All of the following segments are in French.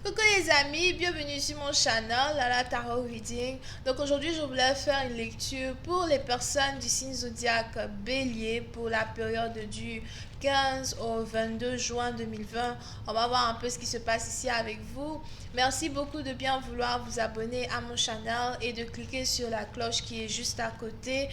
Coucou les amis, bienvenue sur mon channel Lala Tarot Reading. Donc aujourd'hui je voulais faire une lecture pour les personnes du signe zodiaque Bélier pour la période du 15 au 22 juin 2020. On va voir un peu ce qui se passe ici avec vous. Merci beaucoup de bien vouloir vous abonner à mon channel et de cliquer sur la cloche qui est juste à côté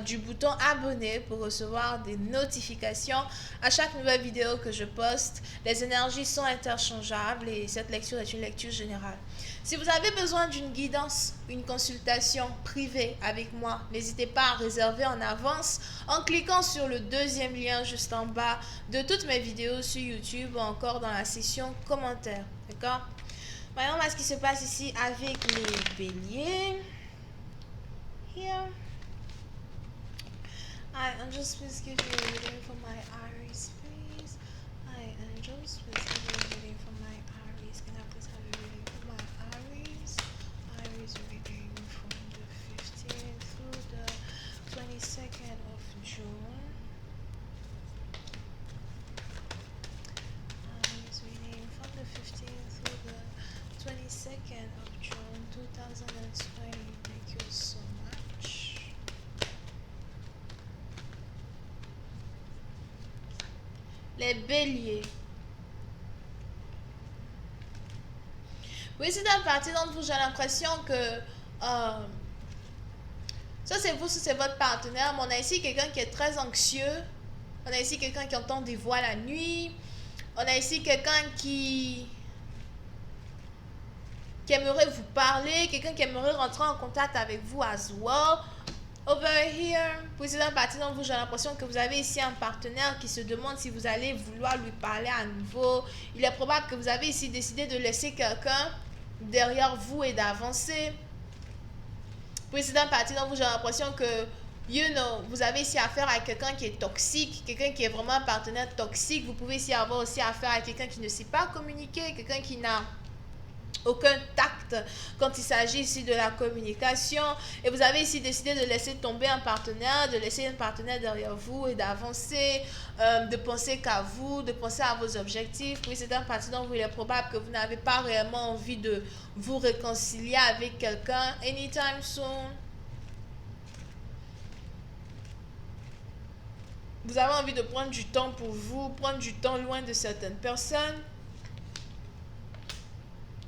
du bouton abonner pour recevoir des notifications à chaque nouvelle vidéo que je poste. Les énergies sont interchangeables et cette lecture est une lecture générale. Si vous avez besoin d'une guidance, une consultation privée avec moi, n'hésitez pas à réserver en avance en cliquant sur le deuxième lien juste en bas de toutes mes vidéos sur YouTube ou encore dans la section commentaires. D'accord? Voyons ce qui se passe ici avec les béliers. Here. Hi, angels, please give me a reading for my Aries, please. Hi, angels, please give me a reading for my Aries. Can I please have a reading for my Aries? Aries reading from the 15th through the 22nd of June. Aries reading from the 15th through the 22nd of June 2020. Thank you so much. Les béliers. Oui, c'est une partie d'entre vous, j'ai l'impression que ça c'est vous, ça c'est votre partenaire, mais on a ici quelqu'un qui est très anxieux, on a ici quelqu'un qui entend des voix la nuit, on a ici quelqu'un qui aimerait vous parler, quelqu'un qui aimerait rentrer en contact avec vous as well. Over here, pour cette partie d'entre vous, j'ai l'impression que vous avez ici un partenaire qui se demande si vous allez vouloir lui parler à nouveau. Il est probable que vous avez ici décidé de laisser quelqu'un derrière vous et d'avancer. Pour cette partie d'entre vous, j'ai l'impression que vous avez ici affaire à quelqu'un qui est toxique, quelqu'un qui est vraiment un partenaire toxique. Vous pouvez ici avoir aussi affaire à quelqu'un qui ne sait pas communiquer, quelqu'un qui n'a aucun tact quand il s'agit ici de la communication, et vous avez ici décidé de laisser tomber un partenaire, de laisser un partenaire derrière vous et d'avancer, de penser qu'à vous, de penser à vos objectifs. Oui, c'est un parti dont il est probable que vous n'avez pas réellement envie de vous réconcilier avec quelqu'un anytime soon. Vous avez envie de prendre du temps pour vous, prendre du temps loin de certaines personnes.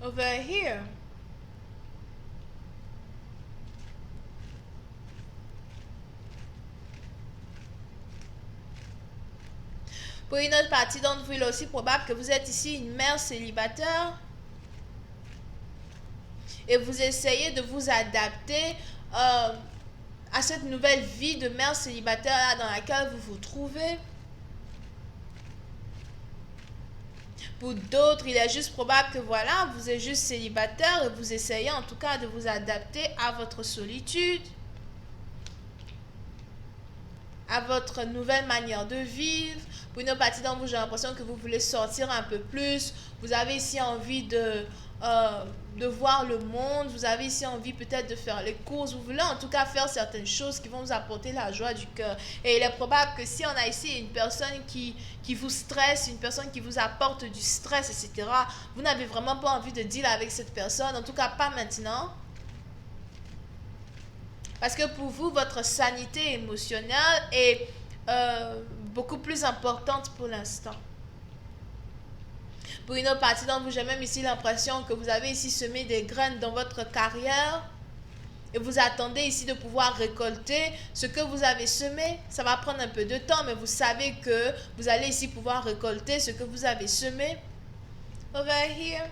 Over here. Pour une autre partie d'entre vous, il est aussi probable que vous êtes ici une mère célibataire et vous essayez de vous adapter à cette nouvelle vie de mère célibataire là dans laquelle vous vous trouvez. Pour d'autres, il est juste probable que voilà, vous êtes juste célibataire et vous essayez en tout cas de vous adapter à votre solitude, à votre nouvelle manière de vivre. Pour une partie d'entre vous, j'ai l'impression que vous voulez sortir un peu plus. Vous avez ici envie de voir le monde. Vous avez ici envie peut-être de faire les courses. Vous voulez en tout cas faire certaines choses qui vont vous apporter la joie du cœur. Et il est probable que si on a ici une personne qui vous stresse, une personne qui vous apporte du stress, etc., vous n'avez vraiment pas envie de deal avec cette personne. En tout cas, pas maintenant. Parce que pour vous, votre sanité émotionnelle est beaucoup plus importante pour l'instant. Pour une autre partie d'entre vous, j'ai même ici l'impression que vous avez ici semé des graines dans votre carrière et vous attendez ici de pouvoir récolter ce que vous avez semé. Ça va prendre un peu de temps, mais vous savez que vous allez ici pouvoir récolter ce que vous avez semé. Over here.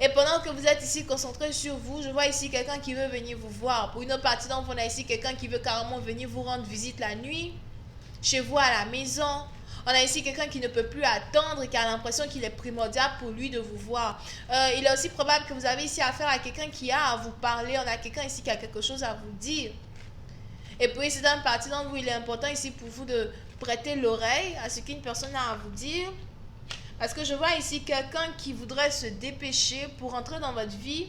Et pendant que vous êtes ici concentré sur vous, je vois ici quelqu'un qui veut venir vous voir. Pour une autre partie d'entre vous, on a ici quelqu'un qui veut carrément venir vous rendre visite la nuit, chez vous à la maison. On a ici quelqu'un qui ne peut plus attendre et qui a l'impression qu'il est primordial pour lui de vous voir. Il est aussi probable que vous avez ici affaire à quelqu'un qui a à vous parler. On a quelqu'un ici qui a quelque chose à vous dire. Et puis, c'est dans une partie d'entre vous, il est important ici pour vous de prêter l'oreille à ce qu'une personne a à vous dire. Parce que je vois ici quelqu'un qui voudrait se dépêcher pour entrer dans votre vie,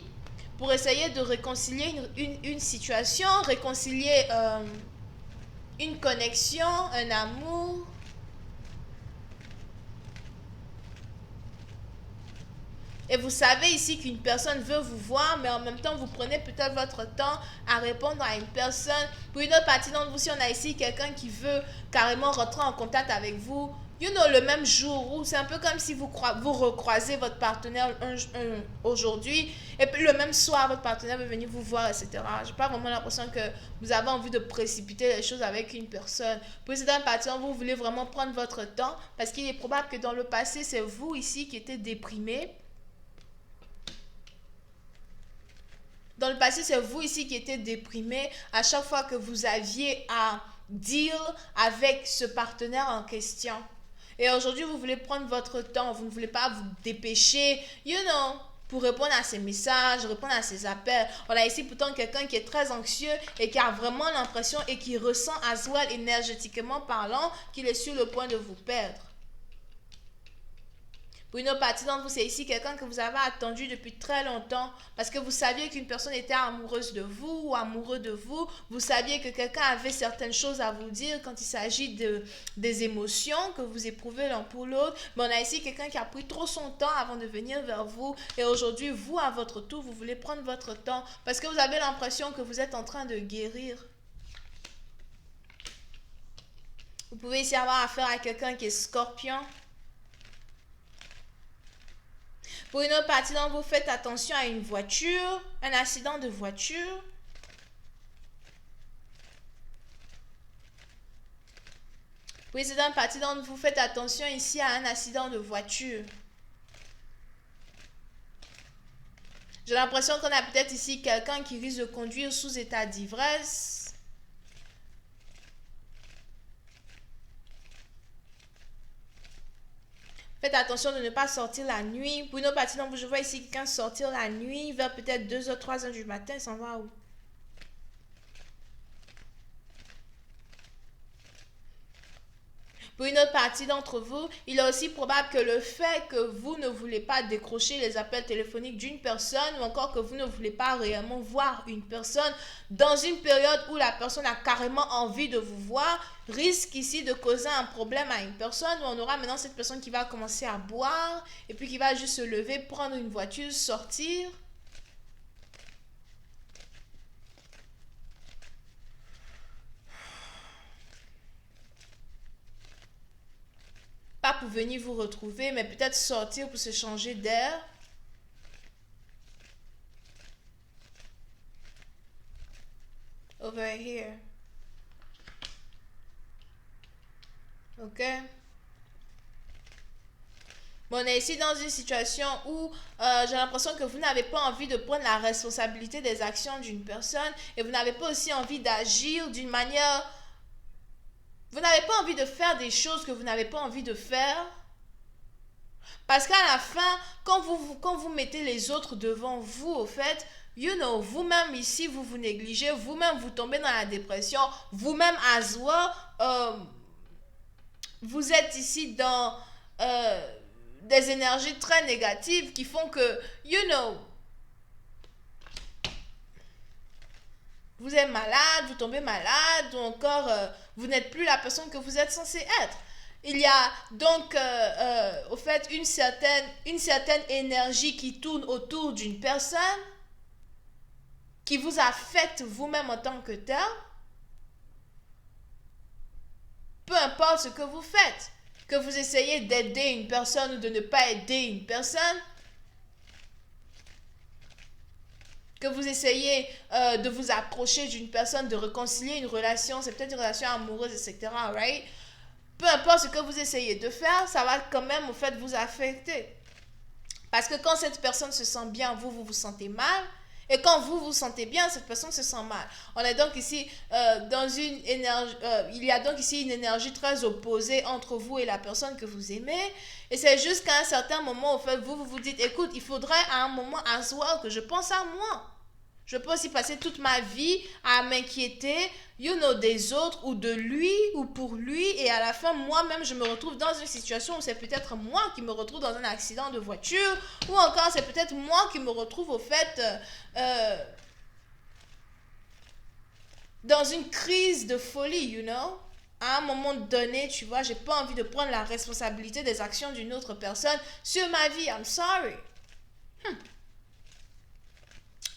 pour essayer de réconcilier une situation, réconcilier une connexion, un amour. et vous savez ici qu'une personne veut vous voir, mais en même temps, vous prenez peut-être votre temps à répondre à une personne. Pour une autre partie d'entre vous, si on a ici quelqu'un qui veut carrément rentrer en contact avec vous, le même jour, où c'est un peu comme si vous recroisez votre partenaire aujourd'hui, et puis le même soir, votre partenaire veut venir vous voir, etc. J'ai pas vraiment l'impression que vous avez envie de précipiter les choses avec une personne. Pour certaines parties, vous voulez vraiment prendre votre temps, parce qu'il est probable que dans le passé, c'est vous ici qui étiez déprimé. Dans le passé, c'est vous ici qui étiez déprimé à chaque fois que vous aviez à deal avec ce partenaire en question. Et aujourd'hui, vous voulez prendre votre temps, vous ne voulez pas vous dépêcher, pour répondre à ses messages, répondre à ses appels. On a ici pourtant quelqu'un qui est très anxieux et qui a vraiment l'impression et qui ressent as well, énergétiquement parlant, qu'il est sur le point de vous perdre. Pour une autre partie d'entre vous, c'est ici quelqu'un que vous avez attendu depuis très longtemps parce que vous saviez qu'une personne était amoureuse de vous ou amoureux de vous. Vous saviez que quelqu'un avait certaines choses à vous dire quand il s'agit des émotions que vous éprouvez l'un pour l'autre. Mais on a ici quelqu'un qui a pris trop son temps avant de venir vers vous. Et aujourd'hui, vous, à votre tour, vous voulez prendre votre temps parce que vous avez l'impression que vous êtes en train de guérir. Vous pouvez ici avoir affaire à quelqu'un qui est scorpion. Pour une autre partie d'entre vous, faites attention à une voiture, un accident de voiture. Pour une autre partie d'entre vous, faites attention ici à un accident de voiture. J'ai l'impression qu'on a peut-être ici quelqu'un qui risque de conduire sous état d'ivresse. Faites attention de ne pas sortir la nuit. Pour une autre partie d'entre vous, je vois ici quelqu'un sortir la nuit vers peut-être 2h, 3h du matin. Il s'en va où? Pour une autre partie d'entre vous, il est aussi probable que le fait que vous ne voulez pas décrocher les appels téléphoniques d'une personne ou encore que vous ne voulez pas réellement voir une personne dans une période où la personne a carrément envie de vous voir, risque ici de causer un problème à une personne où on aura maintenant cette personne qui va commencer à boire et puis qui va juste se lever, prendre une voiture, sortir. Pas pour venir vous retrouver, mais peut-être sortir pour se changer d'air. Over here. Ok. Bon, on est ici dans une situation où j'ai l'impression que vous n'avez pas envie de prendre la responsabilité des actions d'une personne et vous n'avez pas aussi envie d'agir d'une manière... Vous n'avez pas envie de faire des choses que vous n'avez pas envie de faire. Parce qu'à la fin, quand vous mettez les autres devant vous, au fait, vous-même ici, vous vous négligez, vous-même vous tombez dans la dépression, vous-même as well, vous êtes ici dans des énergies très négatives qui font que, vous êtes malade, vous tombez malade, ou encore vous n'êtes plus la personne que vous êtes censé être. Il y a donc, au fait, une certaine énergie qui tourne autour d'une personne qui vous affecte vous-même en tant que tel. Peu importe ce que vous faites, que vous essayez d'aider une personne ou de ne pas aider une personne, que vous essayez de vous approcher d'une personne, de réconcilier une relation, c'est peut-être une relation amoureuse, etc., right? Peu importe ce que vous essayez de faire, ça va quand même, au fait, vous affecter. Parce que quand cette personne se sent bien, vous vous sentez mal. Et quand vous vous sentez bien, cette personne se sent mal. On est donc ici dans une énergie... il y a donc ici une énergie très opposée entre vous et la personne que vous aimez. Et c'est juste qu'à un certain moment, au fait, vous vous dites, écoute, il faudrait à un moment as well que je pense à moi. Je peux aussi passer toute ma vie à m'inquiéter, des autres ou de lui ou pour lui. Et à la fin, moi-même, je me retrouve dans une situation où c'est peut-être moi qui me retrouve dans un accident de voiture. Ou encore, c'est peut-être moi qui me retrouve, au fait, dans une crise de folie, À un moment donné, tu vois, j'ai pas envie de prendre la responsabilité des actions d'une autre personne sur ma vie. I'm sorry.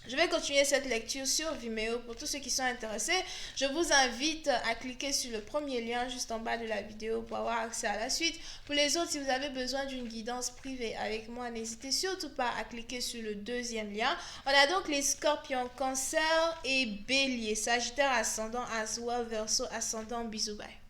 Je vais continuer cette lecture sur Vimeo pour tous ceux qui sont intéressés. Je vous invite à cliquer sur le premier lien juste en bas de la vidéo pour avoir accès à la suite. Pour les autres, si vous avez besoin d'une guidance privée avec moi, n'hésitez surtout pas à cliquer sur le deuxième lien. On a donc les scorpions, cancer et bélier, sagittaire ascendant, as well, verseau ascendant, bisous, bye.